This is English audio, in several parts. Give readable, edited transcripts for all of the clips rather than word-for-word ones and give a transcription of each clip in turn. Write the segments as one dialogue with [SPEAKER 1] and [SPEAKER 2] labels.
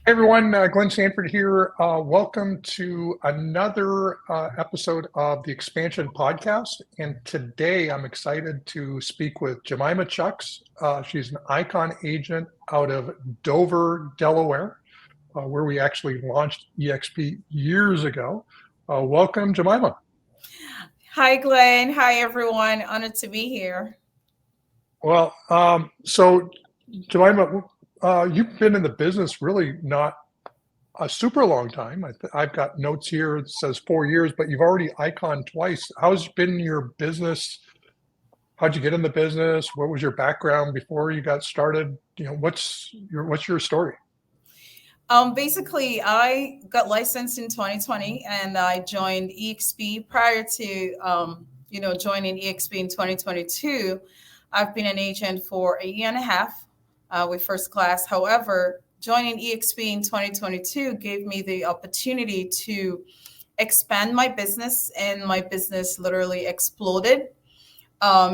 [SPEAKER 1] Hey everyone, Glenn Sanford here. Welcome to another episode of the Expansion Podcast. And today I'm excited to speak with Jemimah Chuks. She's an ICON agent out of Dover, Delaware, where we actually launched eXp years ago. Welcome, Jemimah.
[SPEAKER 2] Hi, Glenn. Hi, everyone. Honored to be here.
[SPEAKER 1] So Jemimah, you've been in the business really not a super long time. I've got notes here. It says 4 years, but you've already icon twice. How's been your business? How'd you get in the business? What was your background before you got started? What's your story?
[SPEAKER 2] Basically, I got licensed in 2020 and I joined eXp prior to, joining eXp in 2022. I've been an agent for a year and a half with First Class. However, joining eXp in 2022 gave me the opportunity to expand my business, and my business literally exploded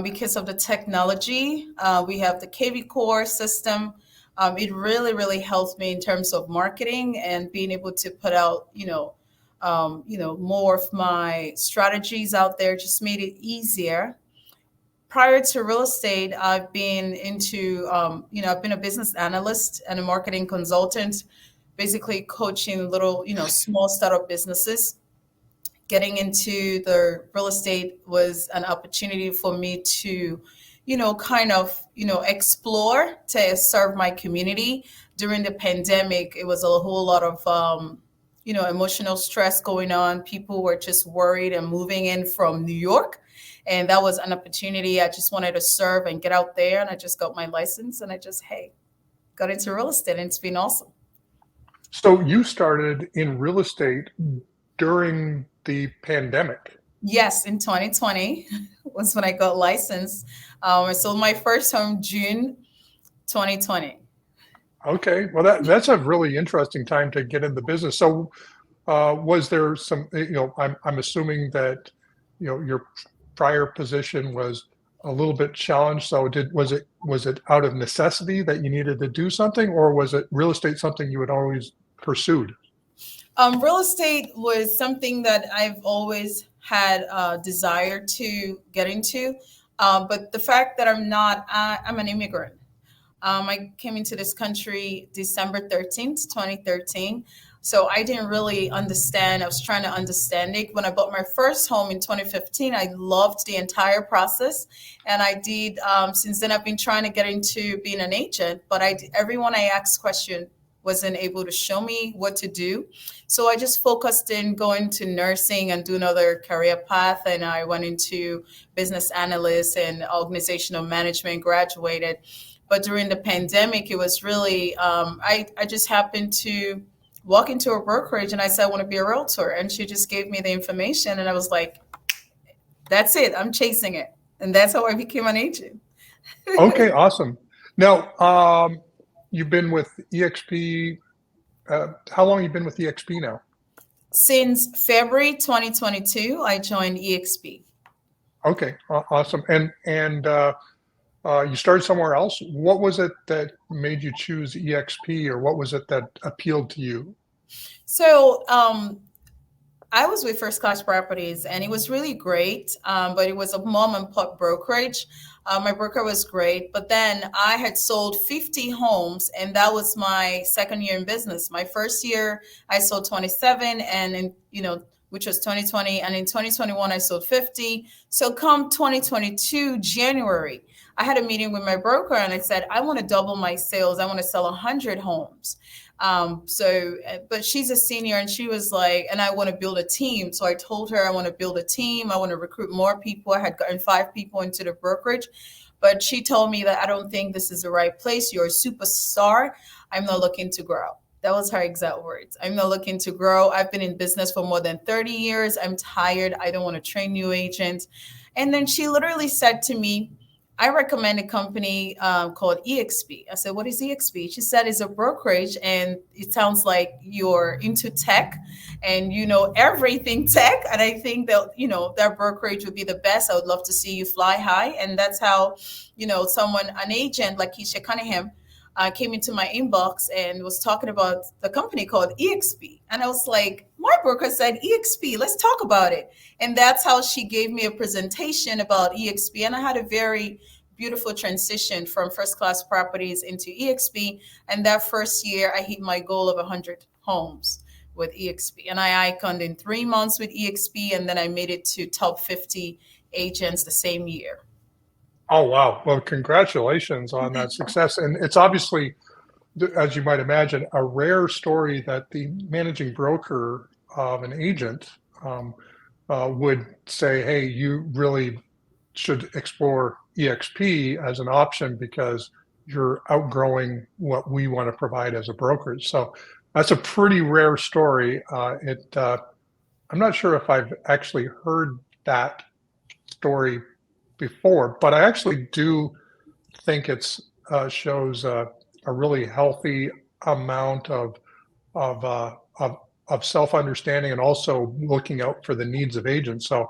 [SPEAKER 2] because of the technology. We have the KV Core system. It really, really helped me in terms of marketing and being able to put out, more of my strategies out there. Just made it easier. Prior to real estate, I've been I've been a business analyst and a marketing consultant, basically coaching little, small startup businesses. Getting into the real estate was an opportunity for me to, explore to serve my community. During the pandemic, it was a whole lot of, emotional stress going on. People were just worried and moving in from New York. And that was an opportunity. I just wanted to serve and get out there. And I just got my license and got into real estate, and it's been awesome.
[SPEAKER 1] So you started in real estate during the pandemic.
[SPEAKER 2] Yes, in 2020 was when I got licensed. I sold my first home June 2020.
[SPEAKER 1] Okay, well that's a really interesting time to get in the business. So was there some, I'm assuming that, your prior position was a little bit challenged. So was it out of necessity that you needed to do something, or was it real estate something you had always pursued?
[SPEAKER 2] Real estate was something that I've always had a desire to get into. But the fact that I'm an immigrant. I came into this country December 13th, 2013. So I didn't really understand. I was trying to understand it. When I bought my first home in 2015, I loved the entire process. And I did, since then, I've been trying to get into being an agent. But everyone I asked question wasn't able to show me what to do. So I just focused in going to nursing and do another career path. And I went into business analyst and organizational management, graduated. But during the pandemic, it was really, I just happened to walk into a brokerage and I said, I want to be a realtor. And she just gave me the information. And I was like, that's it. I'm chasing it. And that's how I became an agent.
[SPEAKER 1] Okay, awesome. Now, you've been with eXp. How long have you been with eXp now?
[SPEAKER 2] Since February 2022, I joined eXp.
[SPEAKER 1] Okay, awesome. And you started somewhere else. What was it that made you choose eXp, or what was it that appealed to you?
[SPEAKER 2] So I was with First Class Properties, and it was really great. But it was a mom and pop brokerage. My broker was great, but then I had sold 50 homes, and that was my second year in business. My first year, I sold 27, which was 2020, and in 2021, I sold 50. So come 2022 January, I had a meeting with my broker, and I said, I want to double my sales. I want to sell 100 homes. But she's a senior, and she was like, and I want to build a team. So I told her I want to build a team. I want to recruit more people. I had gotten 5 people into the brokerage, but she told me that I don't think this is the right place. You're a superstar. I'm not looking to grow. That was her exact words. I'm not looking to grow. I've been in business for more than 30 years. I'm tired. I don't want to train new agents. And then she literally said to me, I recommend a company called eXp. I said, what is eXp? She said, it's a brokerage, and it sounds like you're into tech and you know everything tech. And I think that, that brokerage would be the best. I would love to see you fly high. And that's how, an agent like Keisha Cunningham, came into my inbox and was talking about the company called eXp. And I was like, my broker said eXp, let's talk about it. And that's how she gave me a presentation about eXp. And I had a very beautiful transition from first class properties into eXp. And that first year, I hit my goal of 100 homes with eXp. And I iconed in 3 months with eXp. And then I made it to top 50 agents the same year.
[SPEAKER 1] Oh, wow. Well, congratulations on that success. And it's obviously, as you might imagine, a rare story that the managing broker of an agent would say, hey, you really should explore eXp as an option because you're outgrowing what we want to provide as a brokerage. So that's a pretty rare story. I'm not sure if I've actually heard that story before, but I actually do think it's shows a really healthy amount of self-understanding and also looking out for the needs of agents. So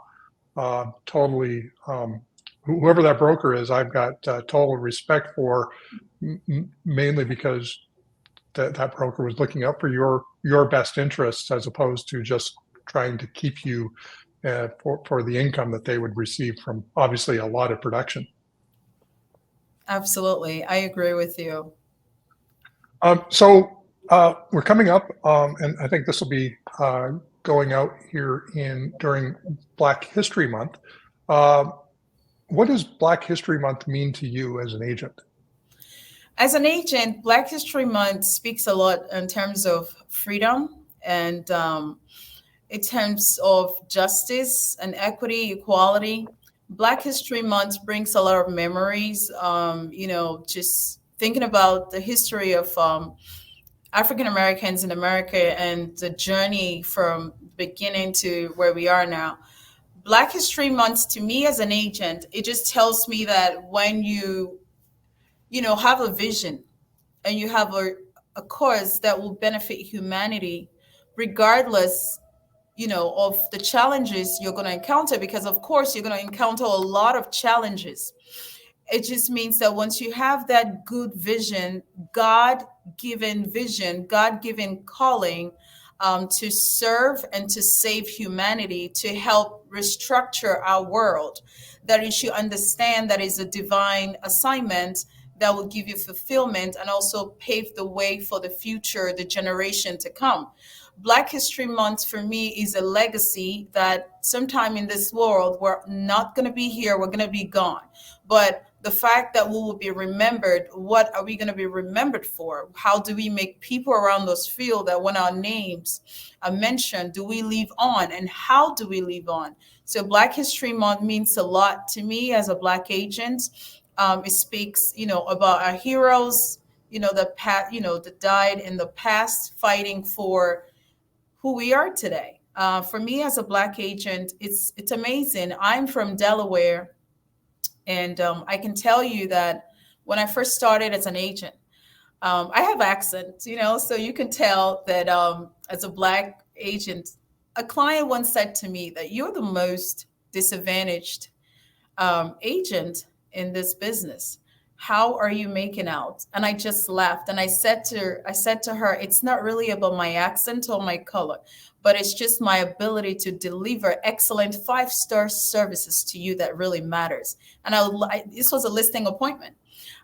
[SPEAKER 1] totally, whoever that broker is, I've got total respect for, mainly because that broker was looking out for your best interests as opposed to just trying to keep you for the income that they would receive from obviously a lot of production.
[SPEAKER 2] Absolutely. I agree with you.
[SPEAKER 1] So we're coming up, and I think this will be going out here during Black History Month. What does Black History Month mean to you as an agent?
[SPEAKER 2] As an agent, Black History Month speaks a lot in terms of freedom and in terms of justice and equity, equality. Black History Month brings a lot of memories, just thinking about the history of African Americans in America and the journey from beginning to where we are now. Black History Month, to me as an agent, it just tells me that when you have a vision and you have a cause that will benefit humanity, regardless of the challenges you're going to encounter, because of course you're going to encounter a lot of challenges. It just means that once you have that good vision, God-given calling to serve and to save humanity, to help restructure our world, that you should understand that is a divine assignment that will give you fulfillment and also pave the way for the future, the generation to come. Black History Month for me is a legacy that sometime in this world, we're not going to be here, we're going to be gone. But the fact that we will be remembered, what are we going to be remembered for? How do we make people around us feel that when our names are mentioned, do we live on, and how do we live on? So Black History Month means a lot to me as a Black agent. It speaks, about our heroes, that died in the past fighting for who we are today. For me as a Black agent, it's amazing. I'm from Delaware, and I can tell you that when I first started as an agent, I have accents, so you can tell that as a Black agent, a client once said to me that you're the most disadvantaged agent in this business. How are you making out? And I just laughed and I said to her, it's not really about my accent or my color, but it's just my ability to deliver excellent 5-star services to you that really matters. And this was a listing appointment.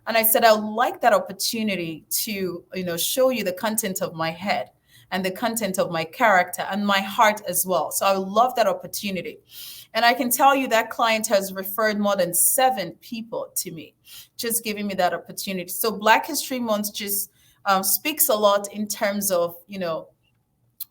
[SPEAKER 2] And I said, I would like that opportunity to, show you the content of my head and the content of my character and my heart as well. So I would love that opportunity. And I can tell you that client has referred more than 7 people to me, just giving me that opportunity. So Black History Month just speaks a lot in terms of,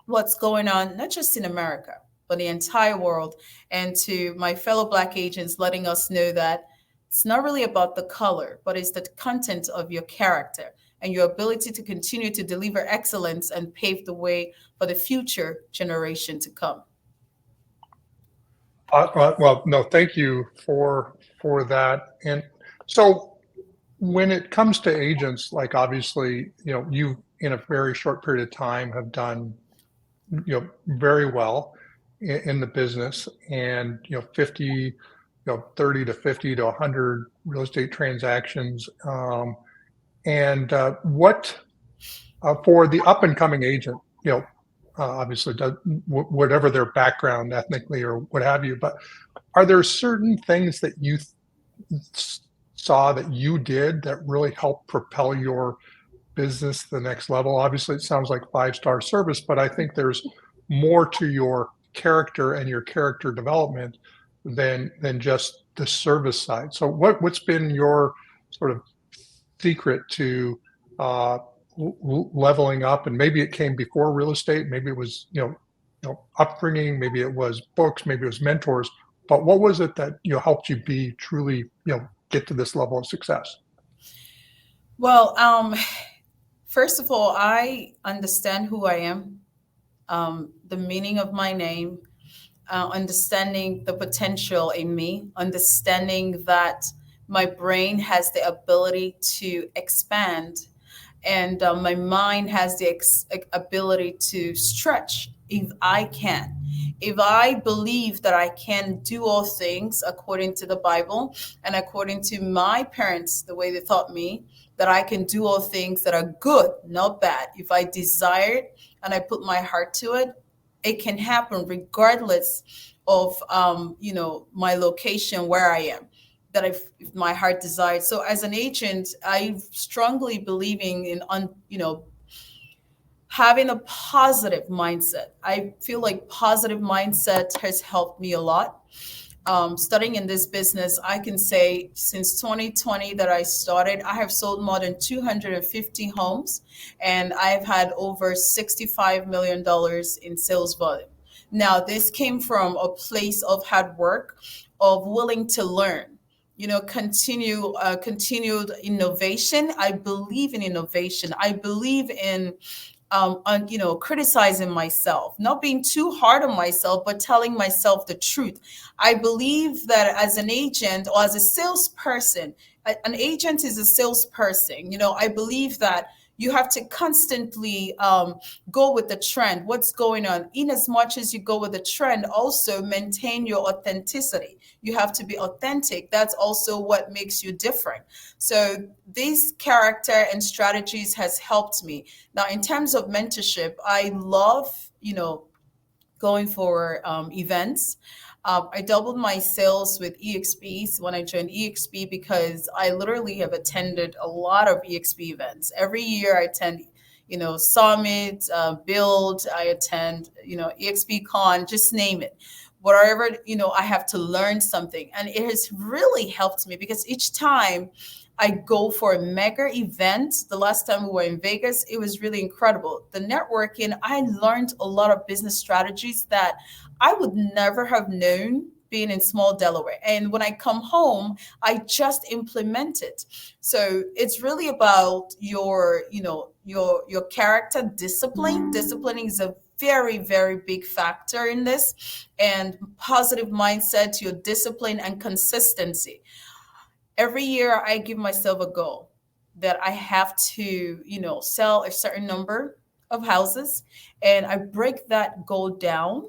[SPEAKER 2] what's going on, not just in America, but the entire world. And to my fellow Black agents, letting us know that it's not really about the color, but it's the content of your character and your ability to continue to deliver excellence and pave the way for the future generation to come.
[SPEAKER 1] Well, no, thank you for that. And so when it comes to agents, like obviously, you in a very short period of time have done, very well in the business, and 30 to 50 to 100 real estate transactions. And what for the up and coming agent, obviously whatever their background ethnically or what have you, but are there certain things that you saw that you did that really helped propel your business to the next level? Obviously, it sounds like 5-star service, but I think there's more to your character and your character development than just the service side. So what's been your sort of secret to leveling up? And maybe it came before real estate, maybe it was upbringing, maybe it was books, maybe it was mentors. But what was it that helped you be truly get to this level of success?
[SPEAKER 2] Well, first of all, I understand who I am, the meaning of my name, understanding the potential in me, understanding that my brain has the ability to expand, and my mind has the ability to stretch if I can. If I believe that I can do all things according to the Bible and according to my parents, the way they taught me, that I can do all things that are good, not bad. If I desire it and I put my heart to it, it can happen regardless of my location, where I am, that if my heart desires. So as an agent, I strongly believing in having a positive mindset. I feel like positive mindset has helped me a lot. Starting in this business, I can say since 2020 that I started, I have sold more than 250 homes, and I've had over $65 million in sales volume. Now, this came from a place of hard work, of willing to learn, continued innovation. I believe in innovation. I believe in criticizing myself, not being too hard on myself, but telling myself the truth. I believe that as an agent or as a salesperson, an agent is a salesperson. I believe that you have to constantly go with the trend, what's going on. In as much as you go with the trend, also maintain your authenticity. You have to be authentic. That's also what makes you different. So these character and strategies has helped me. Now, in terms of mentorship, I love, going for events. I doubled my sales with eXp when I joined eXp because I literally have attended a lot of eXp events. Every year I attend, Summit, Build, I attend, eXp Con, just name it. Whatever, I have to learn something. And it has really helped me because each time I go for a mega event, the last time we were in Vegas, it was really incredible. The networking, I learned a lot of business strategies that I would never have known being in small Delaware. And when I come home, I just implement it. So it's really about your character discipline. Disciplining is a very, very big factor in this, and positive mindset, your discipline and consistency. Every year I give myself a goal that I have to, sell a certain number of houses, and I break that goal down,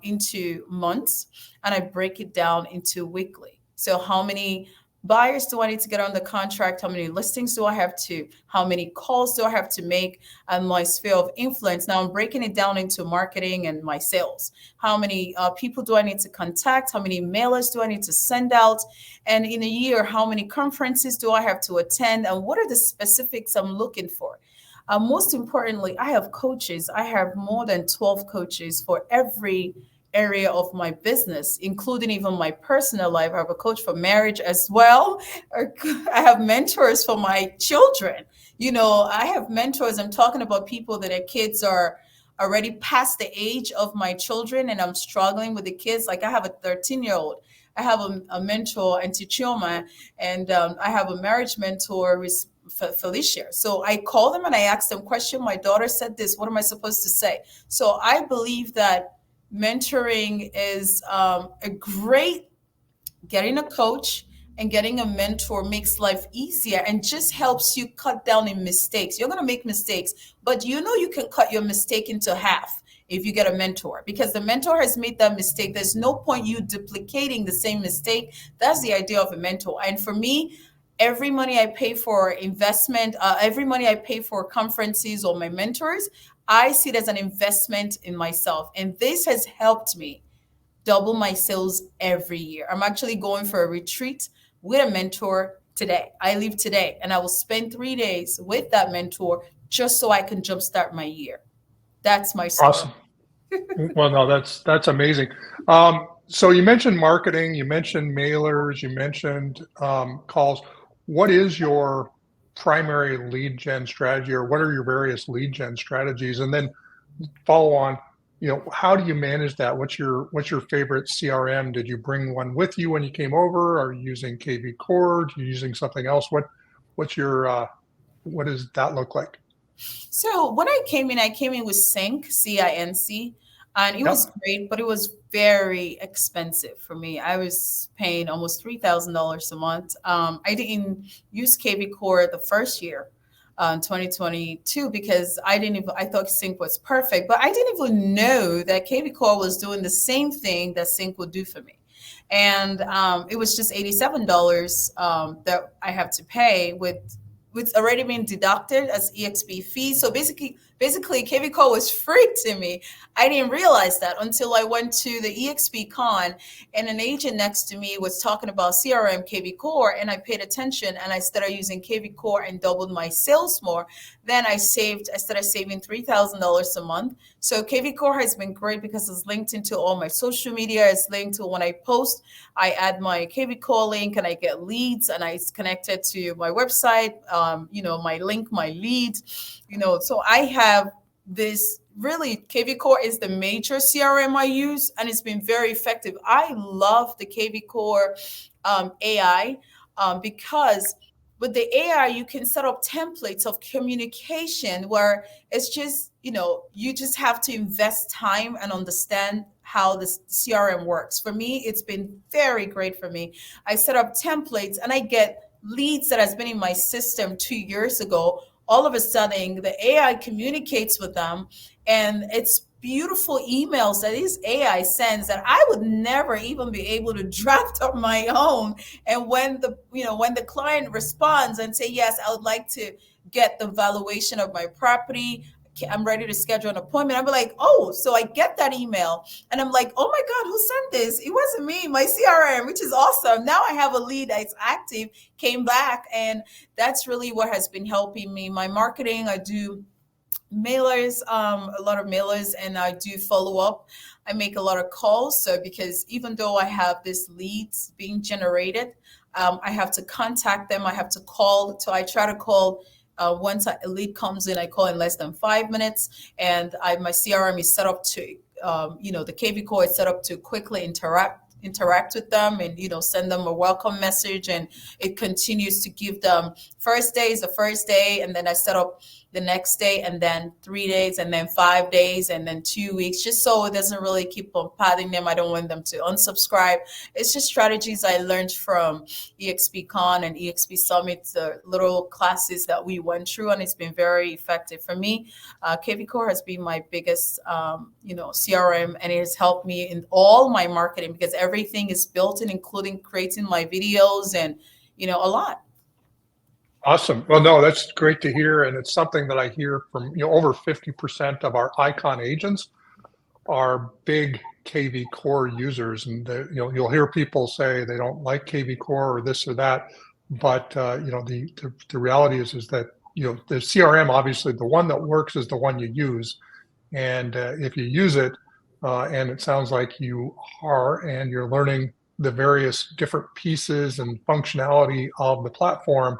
[SPEAKER 2] into months, and I break it down into weekly. So how many buyers do I need to get on the contract? How many listings do I have to? How many calls do I have to make? And my sphere of influence. Now I'm breaking it down into marketing and my sales. How many people do I need to contact? How many mailers do I need to send out? And in a year, how many conferences do I have to attend? And what are the specifics I'm looking for? Most importantly, I have coaches. I have more than 12 coaches for every area of my business, including even my personal life. I have a coach for marriage as well. I have mentors for my children. I have mentors. I'm talking about people that their kids are already past the age of my children, and I'm struggling with the kids. Like I have a 13-year-old. I have a mentor, Auntie Chioma, and I have a marriage mentor with Felicia. So I call them and I ask them question. My daughter said this. What am I supposed to say? So I believe that mentoring is a great, getting a coach and getting a mentor makes life easier and just helps you cut down in mistakes. You're going to make mistakes, but you can cut your mistake into half if you get a mentor, because the mentor has made that mistake. There's no point you duplicating the same mistake. That's the idea of a mentor. And for me, every money I pay for investment, every money I pay for conferences or my mentors, I see it as an investment in myself. And this has helped me double my sales every year. I'm actually going for a retreat with a mentor today. I leave today and I will spend 3 days with that mentor just so I can jumpstart my year. That's my story.
[SPEAKER 1] Awesome. Well, no, that's amazing. So you mentioned marketing, you mentioned mailers, you mentioned calls. What is your primary lead gen strategy, or what are your various lead gen strategies? And then follow on, how do you manage that? What's your favorite CRM? Did you bring one with you when you came over? Are you using KV Core? Are you using something else? What's your what does that look like?
[SPEAKER 2] So when I came in with Sync, CINC, and it was
[SPEAKER 1] Yep.
[SPEAKER 2] great, but it was very expensive for me. I was paying almost $3,000 a month. I didn't use KV Core the first year, 2022, because I thought Sync was perfect, but I didn't even know that KV Core was doing the same thing that Sync would do for me. And it was just $87 that I have to pay with already been deducted as EXP fee. So basically KV Core was free to me. I didn't realize that until I went to the EXP con and an agent next to me was talking about CRM KV Core, and I paid attention and I started using KV Core and doubled my sales more. Then I started saving $3,000 a month. So KV Core has been great because it's linked into all my social media. It's linked to when I post, I add my KV Core link and I get leads, and it's connected to my website, my link, my lead, so I have this really. KV Core is the major CRM I use, and it's been very effective. I love the KV Core AI because with the AI, you can set up templates of communication where it's just, you just have to invest time and understand how the CRM works. For me, it's been very great for me. I set up templates and I get leads that has been in my system 2 years ago. All of a sudden, the AI communicates with them, and it's beautiful emails that this AI sends that I would never even be able to draft on my own. And when the client responds and say, yes, I would like to get the valuation of my property, I'm ready to schedule an appointment. I'm like, oh, so I get that email and I'm like, oh my God, who sent this? It wasn't me, my CRM, which is awesome. Now I have a lead that's active, came back, and that's really what has been helping me. My marketing, I do mailers, a lot of mailers, and I do follow up. I make a lot of calls. So because even though I have this leads being generated, I have to contact them. I have to call. So I try to call. Once a lead comes in, I call in less than 5 minutes, and my CRM is set up to, the KV Core is set up to quickly interact with them and send them a welcome message, and it continues to give them first day is the first day, and then I set up the next day, and then 3 days, and then 5 days, and then 2 weeks, just so it doesn't really keep bombarding them. I don't want them to unsubscribe. It's just strategies I learned from EXP Con and EXP Summit, the little classes that we went through, and it's been very effective for me. KV Core has been my biggest, CRM, and it has helped me in all my marketing because everything is built in, including creating my videos and, a lot.
[SPEAKER 1] Awesome. Well, no, that's great to hear. And it's something that I hear from, over 50% of our ICON agents are big KV Core users. And, you'll hear people say they don't like KV Core or this or that. But, the reality is that, the CRM, obviously, the one that works is the one you use. And if you use it, and it sounds like you are, and you're learning the various different pieces and functionality of the platform,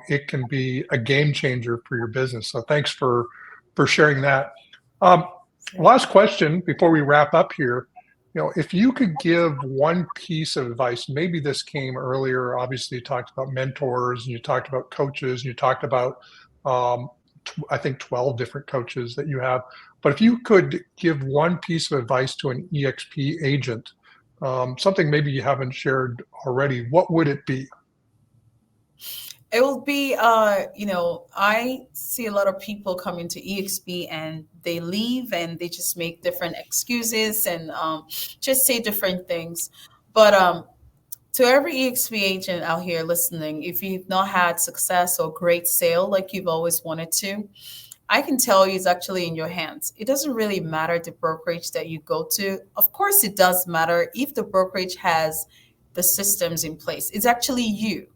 [SPEAKER 1] it can be a game changer for your business. So thanks for sharing that. Last question before we wrap up here. If you could give one piece of advice, maybe this came earlier. Obviously, you talked about mentors, and you talked about coaches, and you talked about, I think, 12 different coaches that you have. But if you could give one piece of advice to an eXp agent, something maybe you haven't shared already, what would it be?
[SPEAKER 2] It will be, I see a lot of people come into eXp and they leave and they just make different excuses and just say different things. But To every eXp agent out here listening, if you've not had success or great sale like you've always wanted to, I can tell you it's actually in your hands. It doesn't really matter the brokerage that you go to. Of course, it does matter if the brokerage has the systems in place. It's actually you.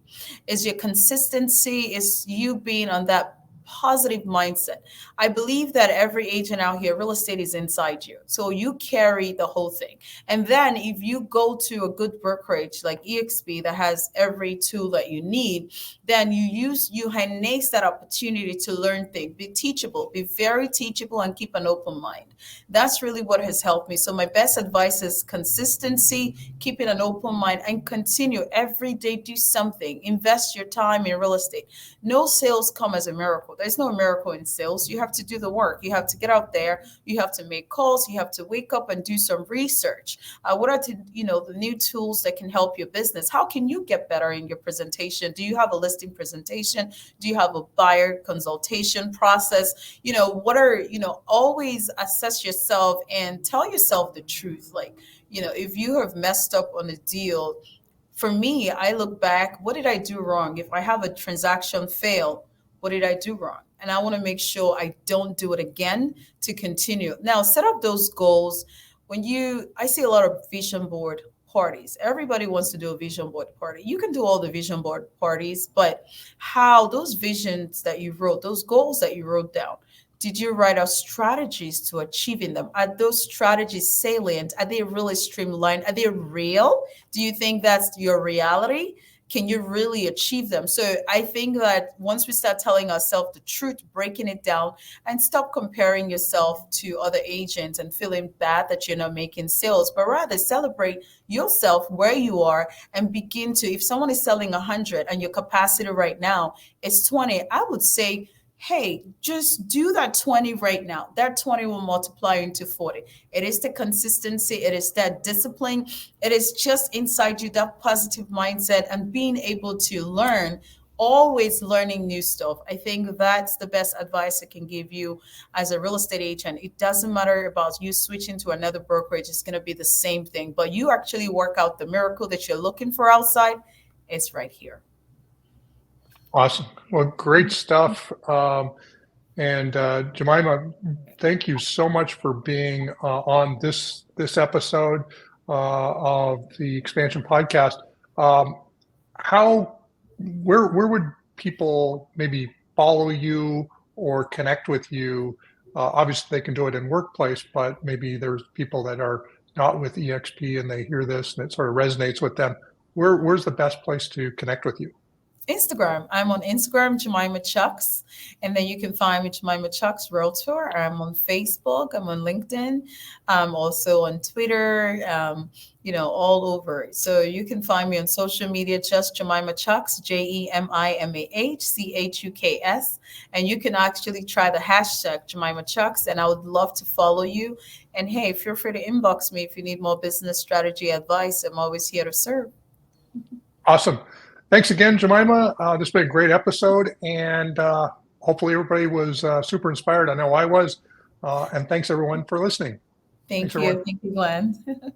[SPEAKER 2] It's your consistency, it's you being on that positive mindset. I believe that every agent out here, real estate is inside you. So you carry the whole thing. And then if you go to a good brokerage like eXp that has every tool that you need, then you harness that opportunity to learn things, be teachable, be very teachable, and keep an open mind. That's really what has helped me. So my best advice is consistency, keeping an open mind, and continue every day, do something, invest your time in real estate. No sales come as a miracle. There's no miracle in sales. You have to do the work. You have to get out there. You have to make calls. You have to wake up and do some research. What are the new tools that can help your business? How can you get better in your presentation? Do you have a listing presentation? Do you have a buyer consultation process? Always assess yourself and tell yourself the truth. Like, if you have messed up on a deal, for me, I look back, what did I do wrong? If I have a transaction fail, what did I do wrong? And I want to make sure I don't do it again to continue. Now, set up those goals. I see a lot of vision board parties. Everybody wants to do a vision board party. You can do all the vision board parties, but how those visions that you wrote, those goals that you wrote down, did you write out strategies to achieving them? Are those strategies salient? Are they really streamlined? Are they real? Do you think that's your reality? Can you really achieve them? So I think that once we start telling ourselves the truth, breaking it down, and stop comparing yourself to other agents and feeling bad that you're not making sales, but rather celebrate yourself where you are and begin to, if someone is selling 100 and your capacity right now is 20, I would say, hey, just do that 20 right now. That 20 will multiply into 40. It is the consistency. It is that discipline. It is just inside you, that positive mindset and being able to learn, always learning new stuff. I think that's the best advice I can give you as a real estate agent. It doesn't matter about you switching to another brokerage. It's going to be the same thing, but you actually work out the miracle that you're looking for outside. It's right here.
[SPEAKER 1] Awesome. Well, great stuff. Jemimah, thank you so much for being on this episode of the Expansion Podcast. Where would people maybe follow you or connect with you? Obviously, they can do it in workplace, but maybe there's people that are not with eXp and they hear this and it sort of resonates with them. Where's the best place to connect with you?
[SPEAKER 2] Instagram. I'm on Instagram, Jemimah Chuks, and then you can find me, Jemimah Chuks Realtor. I'm on Facebook. I'm on LinkedIn. I'm also on Twitter. All over. So you can find me on social media, just Jemimah Chuks, JemimahChuks, and you can actually try the hashtag Jemimah Chuks, and I would love to follow you. And hey, feel free to inbox me if you need more business strategy advice. I'm always here to serve.
[SPEAKER 1] Awesome. Thanks again, Jemimah. This has been a great episode, and hopefully everybody was super inspired. I know I was. And thanks, everyone, for listening.
[SPEAKER 2] Thanks, you. Everyone. Thank you, Glenn.